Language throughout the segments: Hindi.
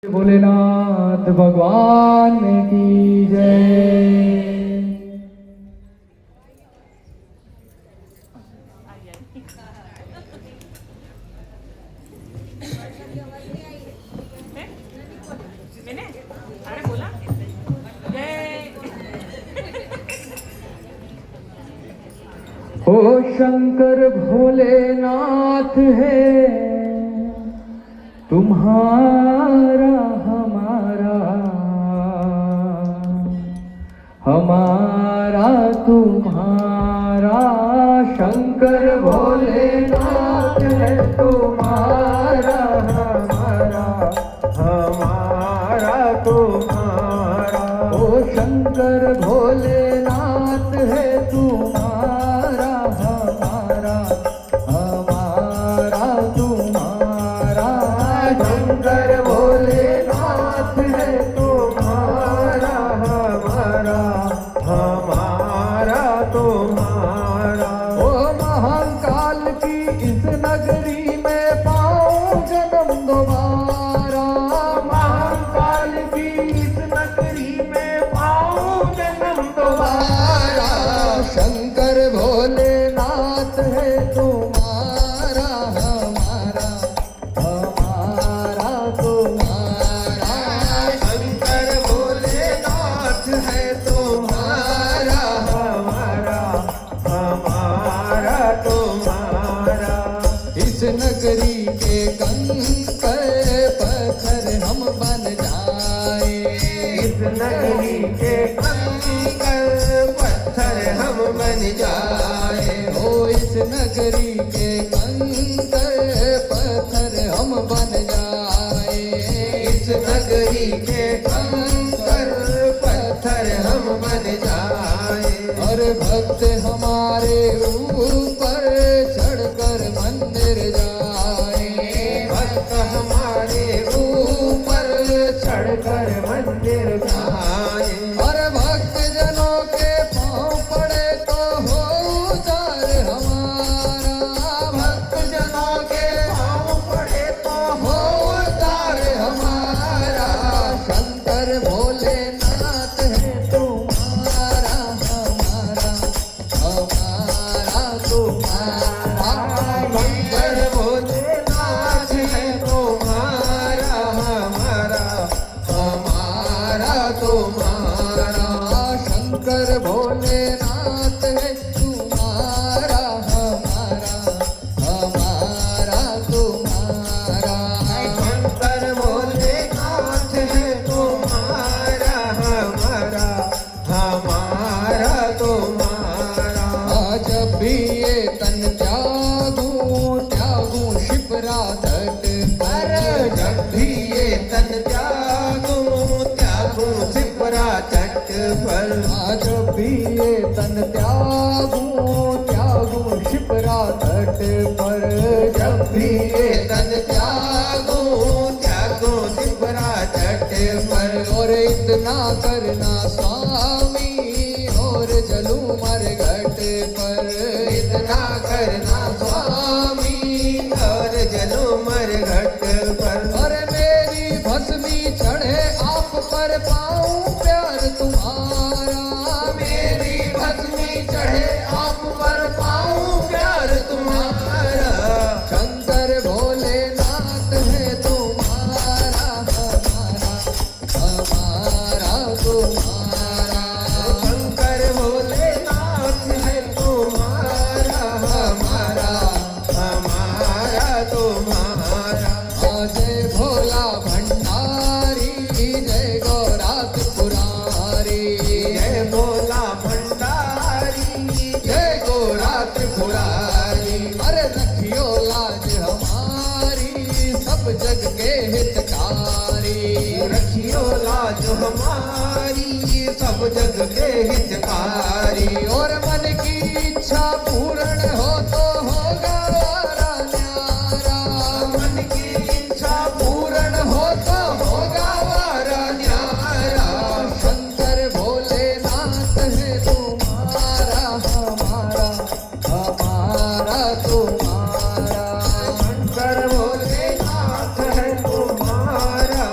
भोलेनाथ भगवान की जय। अरे बोला ओ शंकर भोलेनाथ है तुम्हारा हमारा, हमारा तुम्हारा। शंकर भोलेनाथ है तुम्हारा हमारा, हमारा तुम्हारा। ओ शंकर भोलेनाथ है तुम्हारा हमारा, हमारा तुम्हारा। शंकर भोलेनाथ है तुम्हारा हमारा, हमारा तुम्हारा। ओ महाकाल की इस नगरी में पाऊं जन्म दोबारा, महाकाल की इस नगरी में पाऊं जन्म दोबारा। शंकर भोलेनाथ है तुम्हारा हमारा, हमारा तुम्हारा। शंकर भोलेनाथ है तुम्हारा हमारा, हमारा तुम्हारा। इस नगरी के कंकर पत्थर हम बन जाए, इस नगरी के कंकर पत्थर हम बन जाए। हो इस नगरी के कंकर पत्थर हम बन जाए, इस नगरी के कंकर पत्थर हम बन जाए। और भक्त हमारे ऊपर चढ़कर मंदिर जाए, भक्त हमारे ऊपर चढ़कर मंदिर जाए। और भक्त जनों के पांव पड़े तो हो उद्धार हमारा, भक्त जनों के पांव पड़े तो हो उद्धार हमारा। शंकर भोलेनाथ है तुम्हारा हमारा, हमारा तुम्हारा। शंकर भोलेनाथ है तुम्हारा हमारा, हमारा तुम्हारा। शंकर भोलेनाथ है तुम्हारा हमारा, हमारा तुम्हारा। शंकर भोलेनाथ है तुम्हारा हमारा, हमारा तुम्हारा। जब भी ये तन त्यागूं त्यागूं शिप्रा तट पर, जब भी ये तन त्यागूं त्यागूं शिप्रा तट पर। जब भी ये तन त्यागूं त्यागूं शिप्रा तट पर, जब भी ये तन त्यागूं त्यागूं शिप्रा तट पर। और इतना करना स्वामी और जलू मर घट पर, इतना करना स्वामी और जलू मर घट पर। और मेरी भस्मी चढ़े आप पर पाऊं प्यार तुम्हारा, मेरी भस्मी चढ़े आप पर पाऊं प्यार तुम्हारा। शंकर भोलेनाथ है तुम्हारा हमारा, हमारा तुम्हारा। शंकर भोलेनाथ है तुम्हारा हमारा, हमारा तुम्हारा। जय भोला भंडारी, जय गौरात पुरारी, जय भोला भंडारी, जय गौरात पुरारी। अरे रखियो लाज हमारी सब जग के हितकारी, रखियो लाज हमारी सब जग के हितकारी। और मन की इच्छा पूर्ण हो तो होगा वारा न्यारा, मन की इच्छा पूर्ण हो तो होगा वारा न्यारा। शंकर भोलेनाथ है तुम्हारा हमारा, हमारा तुम्हारा। शंकर भोलेनाथ है तुम्हारा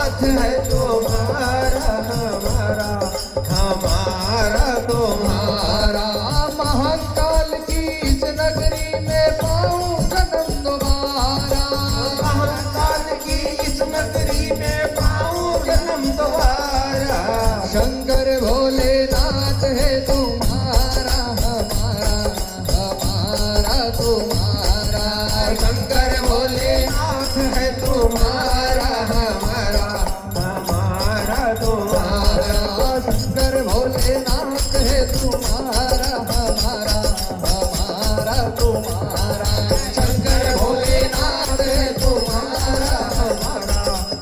नाथ है तुम्हारा हमारा हमारा तुम्हारा। महाकाल की इस नगरी में पाऊं जन्म दोबारा। महाकाल की इस नगरी में पाऊं जन्म दोबारा। शंकर भोलेनाथ है तुम्हारा हमारा हमारा तुम्हारा। शंकर भोलेनाथ है तुम्हारा हमारा हमारा तुम्हारा। शंकर भोलेनाथ है तुम्हारा हमारा हमारा तुम्हारा। शंकर भोलेनाथ है तुम्हारा हमारा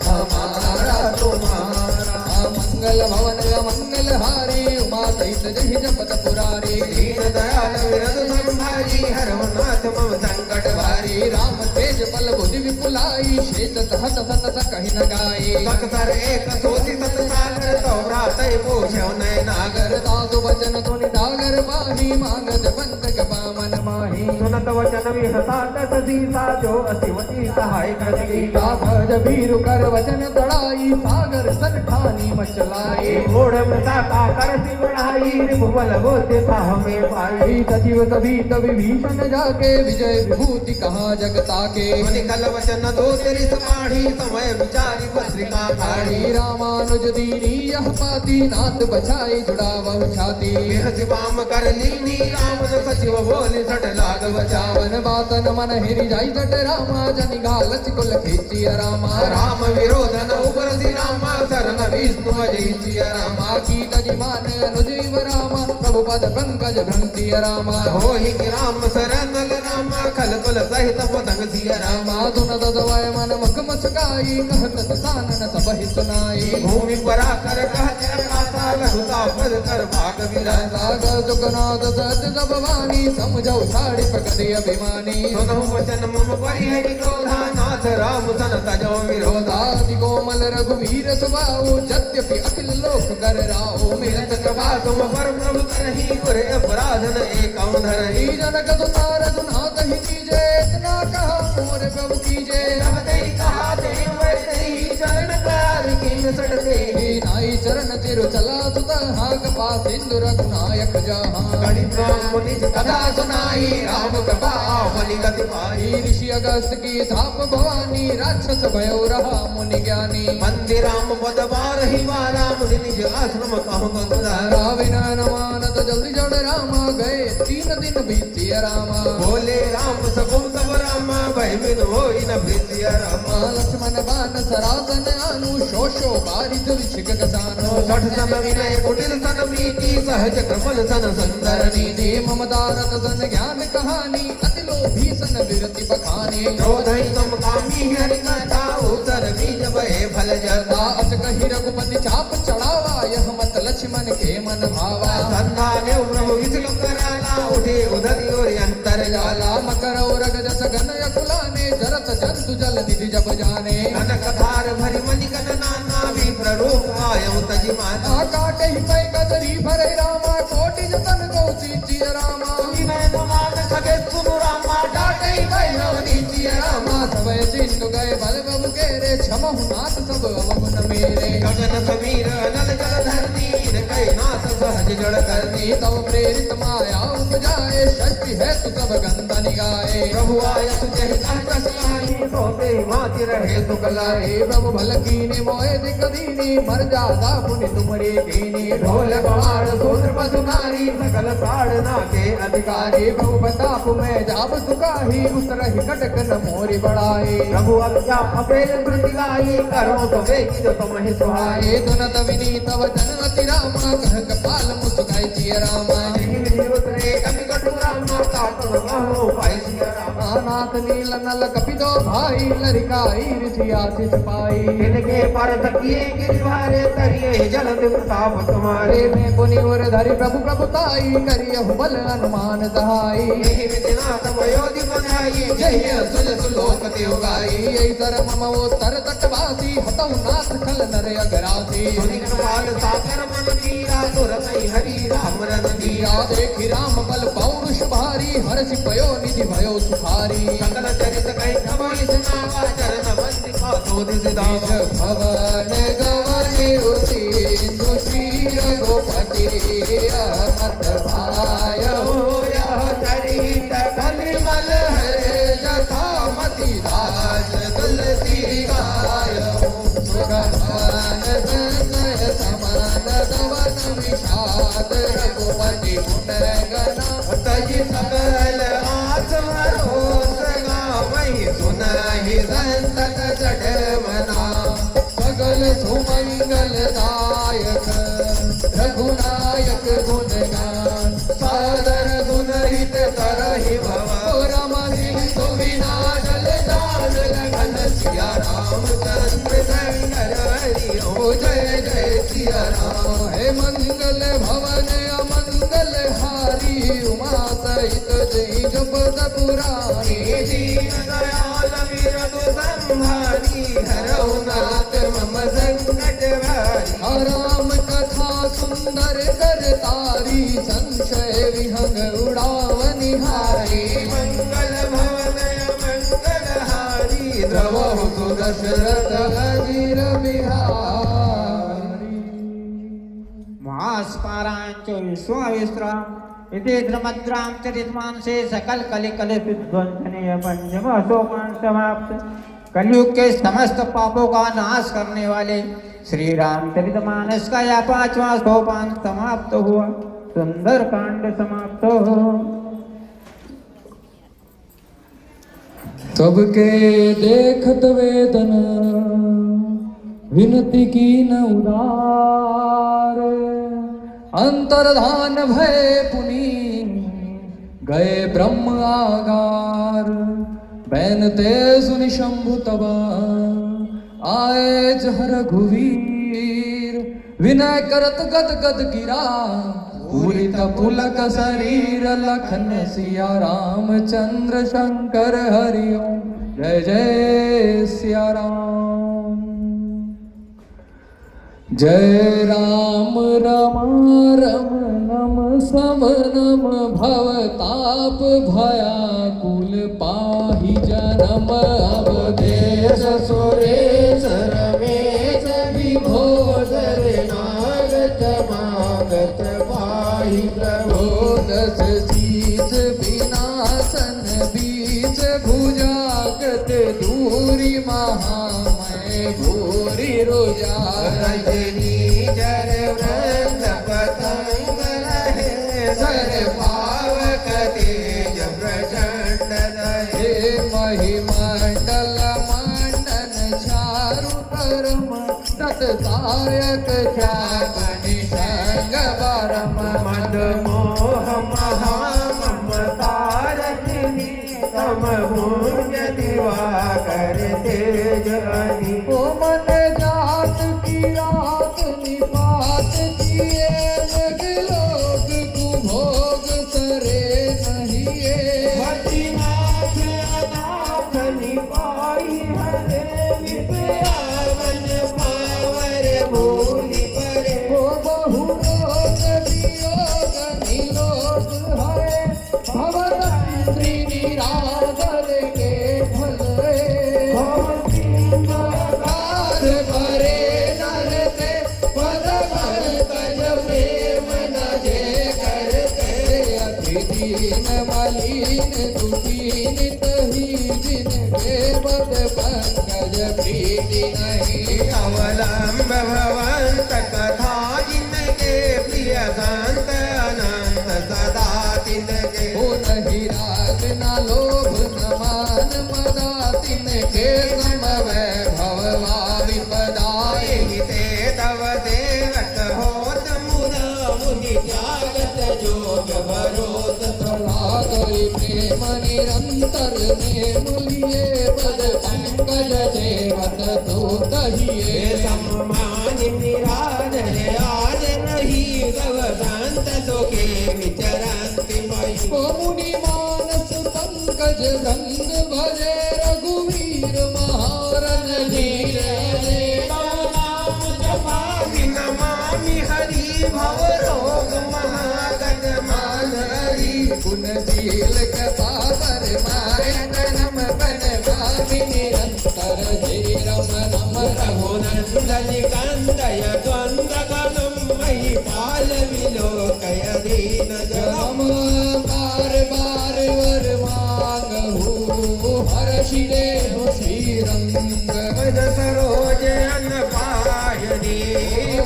हमारा तुम्हारा। मंगल भवन मंगल हारी उमा सहित जहि जपत पुरारी। दीन दयाल विरद संभारी हरनाथ मम संकट भारी। राम तेज बल बुद्धि विपुलाई शेष सहत सत कहि न गाई। सकर एक सोति सत सागर तो भ्रातै पूछो नय नागर। दासु वचन सुनि नागर माही मांगत बंद कपामन माही। सुनत वचन विहसा दस सीसा जो असिवती सहाय कृति। राघव वीरु कर वचन तड़ाई सागर सन ठानी मचलाई। घोड़ मृता का कर सी बढ़ाई रिपुबल बोते था हमें पाई। सचिव सभी तभी भीषण जाके विजय विभूति कहा जगता के। निकल वचन दो तेरी समाढ़ी समय विचारी पत्रिका फाड़ी। रामानुज दीनी यह पाती नाथ बछाई जुड़ावह छाती। शिवाम कर लीनी राम न सचिव बोले सट लाग बचावन। बातन मन हिरि जाई सट रामा जनि घालच कुल खींची रामा। राम विरोधन उबर सी रामा शरण विष्णु अजय सिया रामा। की तजिमान अनुजीव रामा प्रभु पद पंकज भ्रंति रामा। होहि कि राम शरण रामा खल कुल सहित पतंग सिया रामा। धुन ददवाय मन मुख मुस्काई कहत सानन सब ही सुनाई। भूमि परा कर कहते आशा लघुता पद कर भाग विराजा। सागर दुखनाथ सत्य सब वाणी समझौ साड़ी प्रकृति अभिमानी। सुनहु वचन मम परिहरि क्रोधा नाथ राम सन तजो विरोधा। आदि कोमल रघुवीर सुबाऊ यद्यपि अखिल लोक कर राओ। मिलत कृपा तुम पर प्रभु करही गुरे अपराध न एकौ धरहि। जनक सुनार सुनात ही कीजे इतना कहा मोर प्रभु कीजे। तब तेरी कहा तेरी वैसे ही चरण कार किन सट देहि। नाई चरण तिरु चला सुत हाग पास सिंधु रघुनायक जहाँ। गणि ब्रह्म निज कथा सुनाई राम कृपा आवनि गति पाई। ऋषि अगस्त की थाप भवानी राक्षस भयो रहा मुनि ज्ञानी। मंदिर राम पद बार ही वारा मुनि निज आश्रम कहु बंधारा। विनयन मानत जल्दी जड़ रामा गए 3 दिन बीतिया रामा। बोले राम सबो सब रामा भय बिन होई न भीतिया रामा। लक्ष्मण बान सरासन आनु शोषो बारिश ऋषिक कसानो। सठ सन विनय कुटिल सन प्रीति सहज कमल सन सुंदर नीति। ममदारत सन ज्ञान कहानी अति लोभी सन विरति बखानी। क्रोधहि सम कामी हरि कथा उत्तर बीज भय फल जता। अच कहि रघुपति चाप चढ़ावा यह मत लक्ष्मण के मन भावा। संधा ने प्रभु विष्णु कराला उठे उधरी और अंतर जाला। मकर और गजस गन यकुलाने जरत जंतु जल निधि जब जाने। कनक धार भरि मणि कन नाना विप्र रूप आयु तजिमाना। काटे ही पै कदरी भरे रामा कोटि जतन को सींची रामा। विनय मान खगे सुनु रामा डाटे भय नीति रामा। सबय सिंधु गए बल बबु के रे क्षमहु नाथ सब अवगुण मेरे। गगन समीर नल जल धरती कई नाथ सहज जड़ करनी। तव प्रेरित माया उपजाए षष्टि है तु सब गंधा निगाए। प्रभु आय तुझे कस कहानी सोते माति रहे सुकलाए। प्रभु भल कीने मोए दिक दीनी मर जादा पुनि तुमरे कीनी। ढोल गवाड़ सूत्र पशुनारी सकल ताड़ना के अधिकारी। प्रभु बताप में जाब सुखाही उतरहि कटक न मोरी बढ़ाए। प्रभु अज्ञा अपेल प्रतिगाई करो तो बेकी जो तुम ही सुहाए। दुनत विनीत वचन अति रामा कह कपाल मुस्काई जिय रामा। उतरे कवि कटु रामा काटो कहो पाई सिया रामा। नाथ नील नल कपिदो भाई लरिकाई ऋषि आशीष पाई। इनके पर तकिए गिरवारे तरिए जल प्रताप तुम्हारे। में पुनि उर धरि प्रभु प्रभुताई करियहु बल अनुमान दहाई। यही विधिनाथ मयोधि बनाई जय सुज सुलोक देव गाई। ऐसर मम उत्तर तटवासी हतहु नाथ खल नर अगरासी। सुनि कृपाल सागर मन कीरा तुरतै हरि राम रन दिया। देखि राम बल पौरुष भारी हर्षि पयो निधि भयो सुखारी। सकल चरित कहि कवि सुनावा चरण बंदी पासो दिस दावा। भवन जय जय सिया राम। हे मंगल भवन अमंगल हारी उमा सहित जय जपत पुरारी दीन दयाल विरधु संहारी हरौ नाथ मम संकट भारी। राम कथा सुंदर करतारी संशय विहंग उड़ावनिहारी मंगल भवन मंगल हारी द्रवहु सुदशरथ अजीर बिहारी। महास्पारांचो विश्वाविश्राम इति द्रमद्रां चरितमानसे सकल कलि कलि विध्वंसनीय पंचम सोपान समाप्त। कलयुग के समस्त पापों का नाश करने वाले श्री रामचरितमानस का यह 5वां सोपान समाप्त हुआ। सुंदर कांड समाप्त हो। सबके देखत वेदन विनती की न उदार अंतर्धान भय पुनि गए ब्रह्म आगार। बैनते सुनि शंभु तब आए जह रघुवीर विनय करत गद गद गिरा पूरित पुलक शरीर लखन सिया रामचंद्र शंकर हरिओम जय जय सिया राम। जय राम रमा रम नम सम नम भवताप भयाकुल पाहि जन्म अवधेश सुरेश रमेश विभोदर नागत मागत पाहि प्रभो दस शीस विनाशन बीच भुजागत दूरी महामय भूरि रुजा रजनी जर वृंद पतंग रहे सर पावक तेज प्रचंड रहे। महिमंडल मंडन चारु परम तत्सायक ख्याति संग परम मद मोह महाममतारजनी तम भुज दिवाकर तेज अनी। ओ मन जात की रात निपात किए जग लोक कुभोग सरे नहिए। भटिनाथ अनाथ निपाई हरे विपयावन पावर भूलि परे। ओ बहु रोग वियोग निरोग हरे भवरंत्री निरादर के भले। भवसिंगार भरे नरते पद भर तज प्रेम न जे करते। अति दीन मलिन दुदीन तही जिनके बद पंकज प्रीति नहीं। अवलंब भवंत कथा जिनके प्रिय संत अनंत सदा तिनके। ओ नहीं राग न लोभ न मान मदा तिनके सम वैभव विपदाए। ते तव देवत होत मुदा मुनि जागत जोग भरोत। प्रहलादरि प्रेम निरंतर में मुलिए पद पंकज देवत तो कहिए। सम्मान निराज है आज नहीं सब संत सुखे विचरंति मई। ओ मुनि मानस पंकज रंग भजे रघुवीर महारन धीर नाम जपामि नमामि हरि भव रोग महागण मान हरि। गुणशील कथा पर मायन नम बन भावि निरंतर जय रम नम रघुनंदन कंदय द्वंद्व गणम मही पाल विलोकय दीन हम जगम। बार बार वर मांगहु हर्षि देहु श्री रंग। पद सरोज अन पायनी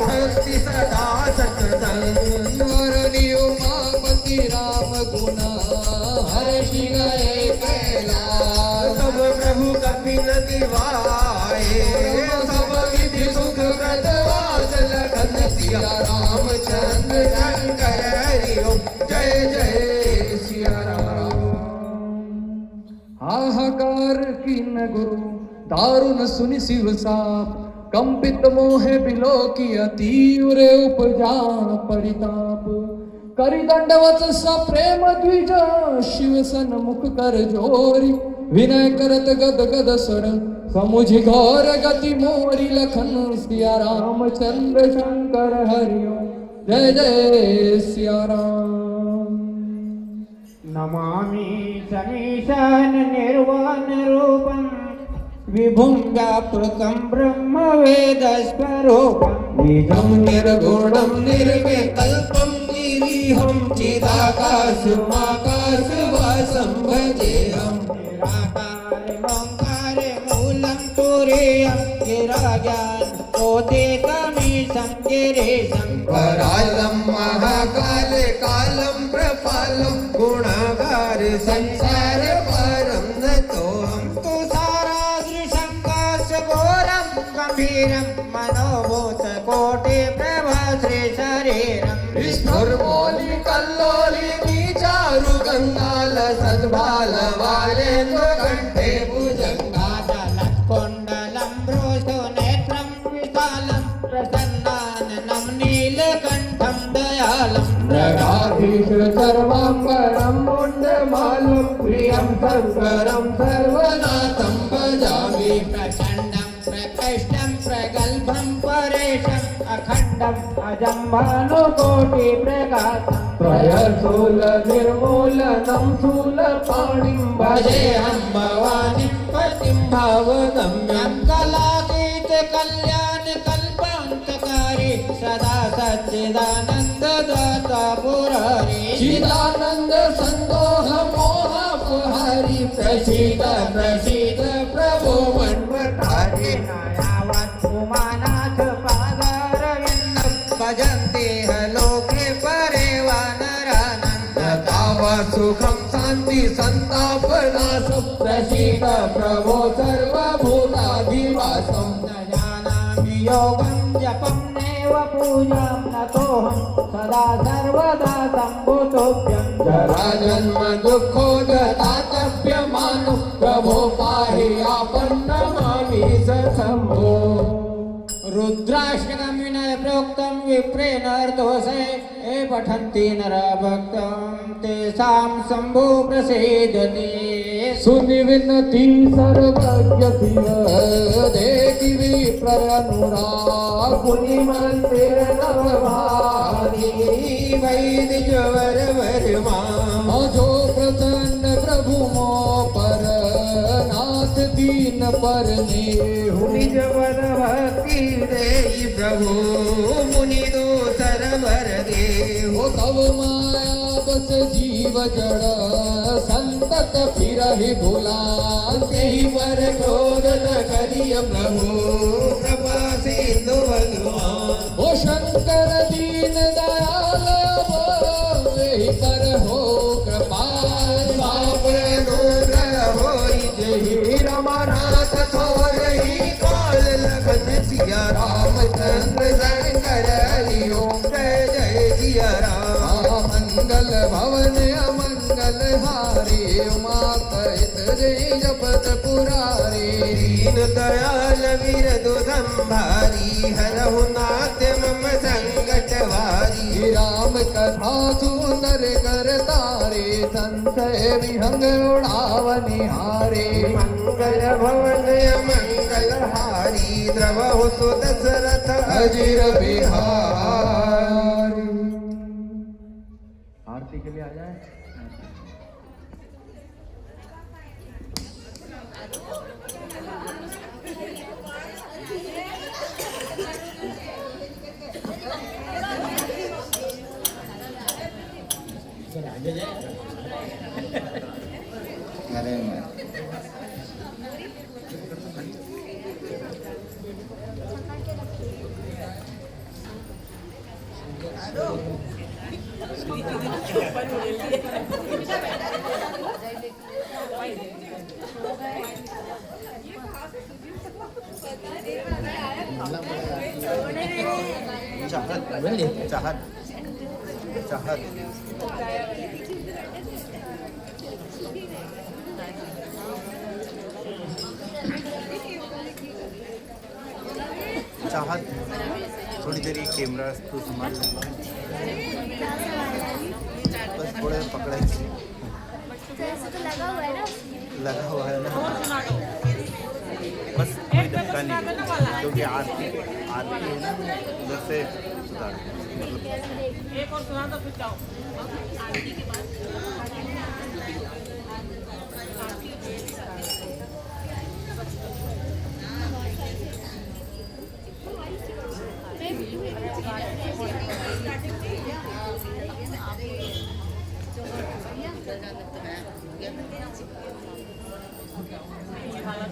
भक्ति सदा सतसंग। वरनी उमापति राम गुना हर्षि गए कैलास। सब प्रभु कपिल दिवाए सब विधि सुख प्रद वासल लखन सिया रामचंद्र शंकर हरि ओम जय जय सिया राम। हाहाकार किन गुरु दारुण सुनि शिव साप कंपित मोहे बिलो की तीव्र उपजा परिताप करी दंडवत सा प्रेम द्विज शिव सन्मुख कर जोरी विनय करत गद गद स्वर समुझि घोर गति मोरी लखन सिया रामचंद्र शंकर हरिओ जय जय सिया राम। नमामि समीशान निर्वाण रूपं विभुं व्यापकं ब्रह्म वेद स्वरूपं निजं निर्गुणं निर्विकल्पं निरीहं चिदाकाशमाकाशवासं भजेऽहम् निराकारमोङ्कारे मूलं तुरीयं गिराज्ञानोदितमीशं गिरीशं करालं महाकाल कालं प्रपालं गुणागार संसार पारं नतोऽहम् तुषारादृशं काशघोरं गम्भीरं मनोभूतकोटि प्रभा श्रीशरीरम् स्फुर्मोलि कल्लोलि नीचारु गङ्गाल सद्भाल वालेन्द्रकण्ठे भुजङ्गादलत्कुण्डलं भ्रूषो नेत्रं विशालं प्रसन्नाननं नीलकण्ठं दयालं मृगाधीश सर्वाम्बरं मुण्डमालं प्रियं शङ्करं सर्वनाथं भजामि प्रचण्डं प्रकृष्टं प्रगल्भं परेशम् अखण्डम् अजं भानुकोटिप्रकाशं प्रयशूल निर्मूलनं शूलपाणिं भजेऽहं भवानीं पतिं भावगम्यं कलातीत कल्याण कल्पान्तकारी सदा सच्चिदानन्ददाता पुरारी चिदानन्द सन्दोह मोहापहारी प्रसीद प्रसीद प्रभो मन्मथारी यावत् उमानाथ पादारविन्दं भजन्ते लोके परे वानरानन्द तावा सुखं शान्ति सन्तापनाशं प्रसीद प्रभो सर्वभूताधिवासम् न जानामि योगं जपं नैव पूजां नतोऽहं सदा सर्वदा सम्भुतोऽभ्यं जराजन्म दुःखोदतातप्यमानो प्रभो पाहि आपन्नमामि सशम्भो रुद्राष्टकं विनय प्रोक्तं विप्रेण अर्धोषे ये पठन्ति नरा भक्तं तेषां शम्भो प्रसीदति सुनि विनती सर्वज्ञ शिव देखि विप्रनुराग पुनि मंदिर नवभारी वैदिक वर वर्मा जो प्रसन्न प्रभु मो पर नाथ दीन पर नेहु निज वर भक्ति देहि प्रभु मुनि दोसर वर देहु तव माया बस जीव जड़ संतत फिरहि भुलान तेहि वर क्रोध न करिय प्रभु कृपा सिंधु भगवान ओ शंकर दीन दयाल वही पर हो कृपाल बाप अनुग्रह होई जहि रमानाथ थोरहि काल लगन सिया रामचंद्र शंकर हरि ओम जय जय सिया राम मंगल भवन अमंगल हारी उमा सहित जय जपत पुरारी दीन दयाल विरदु संभारी हरहु नाथ मम संकट वारी राम कथा सुंदर कर तारे संशय विहंग उड़ावनिहारे मंगल भवन मंगल हारी द्रवहु सुदशरथ अजिर बिहारी। आरती के लिए आ जाए अरे चाहत चाहत चाहत थोड़ी देर ये कैमरा तो संभाल बस थोड़े पकड़े लगा हुआ है ना बस कोई धक्का नहीं क्योंकि आरती है ना उधर से सुधार मतलब एक और सुना दो फिर जाओ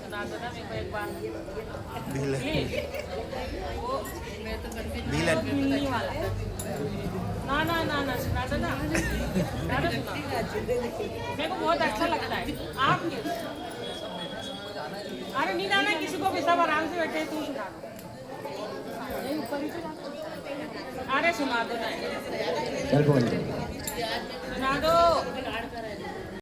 सुना दो ना मेरे को एक बार विलन ना ना ना ना सुना दो ना मेरे को बहुत अच्छा लगता है आप क्यों अरे नहीं ना किसी को भी सब आराम से बैठे तू सुना दो अरे सुना दो ना सुना दो